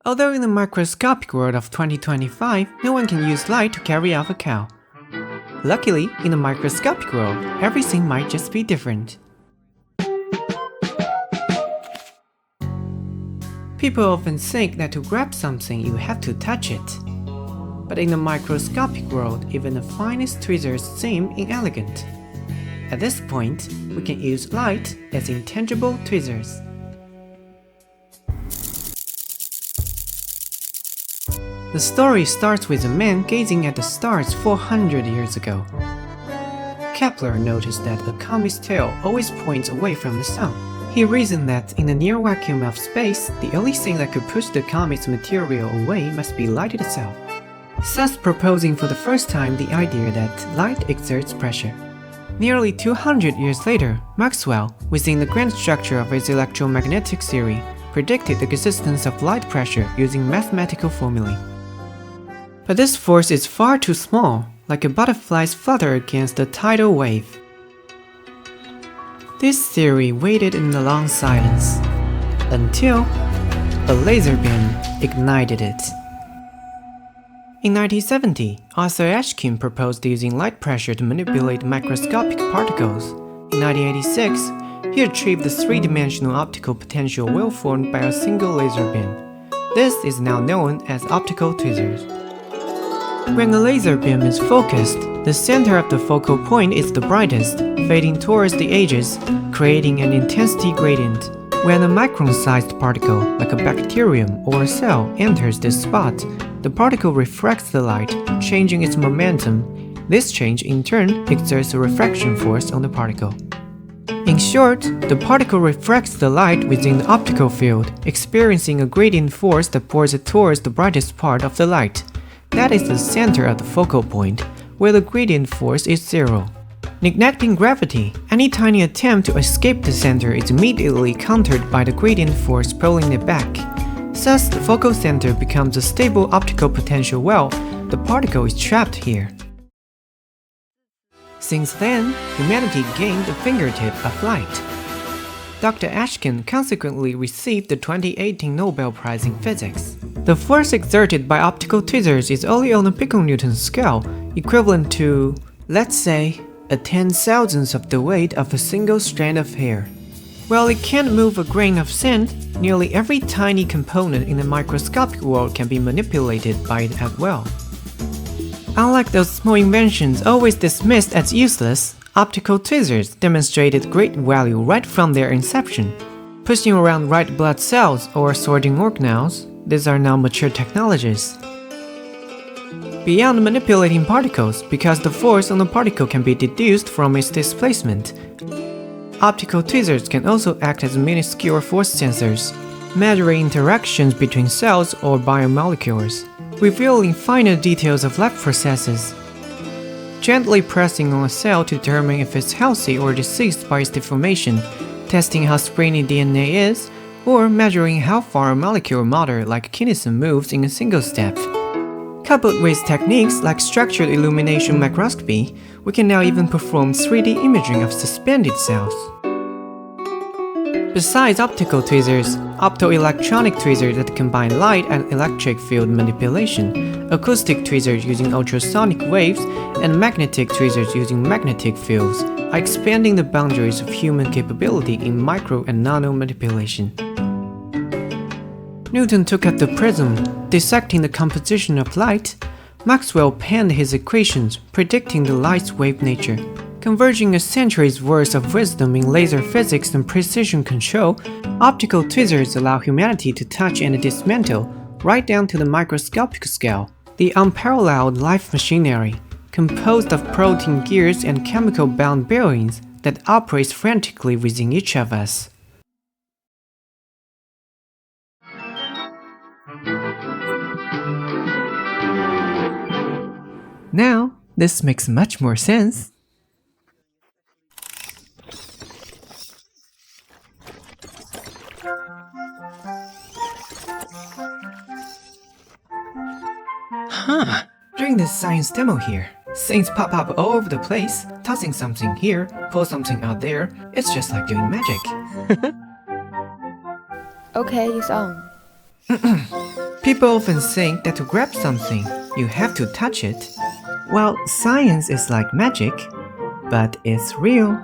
Although in the microscopic world of 2025, no one can use light to carry off a cow. Luckily, in the microscopic world, everything might just be different. People often think that to grab something you have to touch it. But in the microscopic world, even the finest tweezers seem inelegant. At this point, we can use light as intangible tweezers. The story starts with a man gazing at the stars 400 years ago. Kepler noticed that a comet's tail always points away from the sun. He reasoned that in the near vacuum of space, the only thing that could push the comet's material away must be light itself, thus proposing for the first time the idea that light exerts pressure. Nearly 200 years later, Maxwell, within the grand structure of his electromagnetic theory, predicted the existence of light pressure using mathematical formulae. But this force is far too small, like a butterfly's flutter against a tidal wave. This theory waited in a long silence, until a laser beam ignited it. In 1970, Arthur Ashkin proposed using light pressure to manipulate microscopic particles. In 1986, he achieved the three-dimensional optical potential well formed by a single laser beam. This is now known as optical tweezers. When a laser beam is focused, the center of the focal point is the brightest, fading towards the edges, creating an intensity gradient. When a micron-sized particle, like a bacterium or a cell, enters this spot, the particle refracts the light, changing its momentum. This change, in turn, exerts a refraction force on the particle. In short, the particle refracts the light within the optical field, experiencing a gradient force that pours it towards the brightest part of the light. That is the center of the focal point, where the gradient force is zero. Neglecting gravity, any tiny attempt to escape the center is immediately countered by the gradient force pulling it back. Thus, the focal center becomes a stable optical potential well. The particle is trapped here. Since then, humanity gained the fingertip of light. Dr. Ashkin consequently received the 2018 Nobel Prize in Physics. The force exerted by optical tweezers is only on a piconewton scale, equivalent to, let's say, a 10,000th of the weight of a single strand of hair. While it can't move a grain of sand, nearly every tiny component in the microscopic world can be manipulated by it as well. Unlike those small inventions always dismissed as useless, optical tweezers demonstrated great value right from their inception. Pushing around white blood cells or sorting organelles, these are now mature technologies. Beyond manipulating particles, because the force on the particle can be deduced from its displacement, optical tweezers can also act as minuscule force sensors, measuring interactions between cells or biomolecules, revealing finer details of life processes. Gently pressing on a cell to determine if it's healthy or diseased by its deformation, testing how springy DNA is, or measuring how far a molecular model like kinesin moves in a single step. Coupled with techniques like structured illumination microscopy, we can now even perform 3D imaging of suspended cells. Besides optical tweezers, optoelectronic tweezers that combine light and electric field manipulation, acoustic tweezers using ultrasonic waves, and magnetic tweezers using magnetic fields are expanding the boundaries of human capability in micro and nano manipulation. Newton took up the prism, dissecting the composition of light. Maxwell penned his equations, predicting the light's wave nature. Converging a century's worth of wisdom in laser physics and precision control, optical tweezers allow humanity to touch and dismantle, right down to the microscopic scale, the unparalleled life machinery, composed of protein gears and chemical-bound bearings that operates frantically within each of us. Now, this makes much more sense. During this science demo here, things pop up all over the place, tossing something here, pull something out there. It's just like doing magic. Okay, it's on. People often think that to grab something, you have to touch it. Well, science is like magic, but it's real.